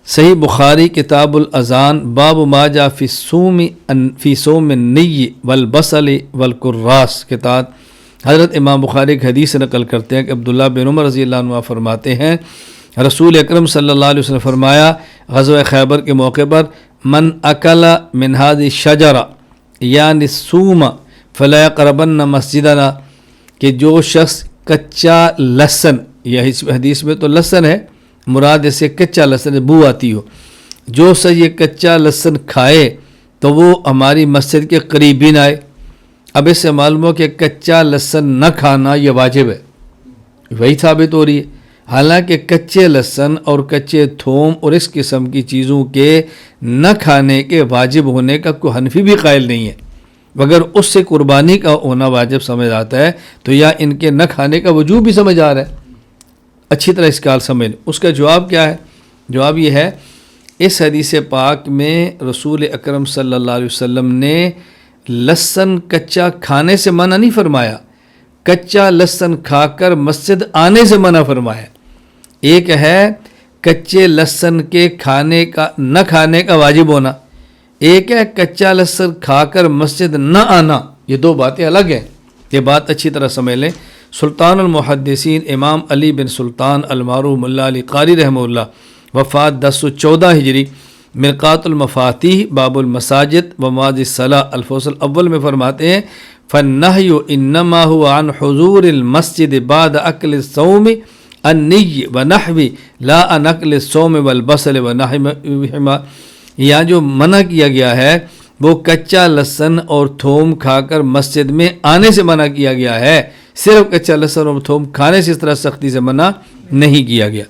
صحیح بخاری کتاب الاذان باب ما جاء فی صوم النی والبصل والکراس کے تحت حضرت امام بخاری ایک حدیث نقل کرتے ہیں کہ عبداللہ بن عمر رضی اللہ عنہ فرماتے ہیں رسول اکرم صلی اللہ علیہ وسلم فرمایا غزوہ خیبر کے موقع پر من اکل من هذه الشجرہ یعنی الصوم فلا یقربن مسجدنا، کہ جو شخص کچا لہسن، یہ حدیث میں تو لہسن ہے مراد، اسے کچا لہسن بو آتی ہو، جو شخص یہ کچا لہسن کھائے تو وہ ہماری مسجد کے قریب بھی نہ آئے۔ اب اس سے معلوم ہو کہ کچا لہسن نہ کھانا یہ واجب ہے، وہی ثابت ہو رہی ہے۔ حالانکہ کچے لہسن اور کچے تھوم اور اس قسم کی چیزوں کے نہ کھانے کے واجب ہونے کا کوئی حنفی بھی قائل نہیں ہے، اگر اس سے قربانی کا ہونا واجب سمجھ آتا ہے تو یا ان کے نہ کھانے کا وجوب بھی سمجھ آ رہا ہے۔ اچھی طرح اس کا سمجھ لیں۔ اس کا جواب کیا ہے؟ جواب یہ ہے، اس حدیث پاک میں رسول اکرم صلی اللہ علیہ وسلم نے لہسن کچا کھانے سے منع نہیں فرمایا، کچا لہسن کھا کر مسجد آنے سے منع فرمایا۔ ایک ہے کچے لہسن کے کھانے کا نہ کھانے کا واجب ہونا، ایک ہے کچا لہسن کھا کر مسجد نہ آنا، یہ دو باتیں الگ ہیں۔ یہ بات اچھی طرح سمجھ لیں۔ سلطان المحدثین امام علی بن سلطان المعروف ملا علی قاری رحمہ اللہ، وفات 1014 ہجری، مرقات المفاتیح باب المساجد و مواضع الصلاۃ الفصل اول میں فرماتے ہیں فالنہی انما هو عن حضور المسجد بعد اکل الصوم النی ونحو لا عن اکل الصوم والبصل ونحوہما، یہاں جو منع کیا گیا ہے وہ کچا لہسن اور تھوم کھا کر مسجد میں آنے سے منع کیا گیا ہے، صرف کچا لہسن اور تھوم کھانے سے اس طرح سختی سے منع نہیں کیا گیا۔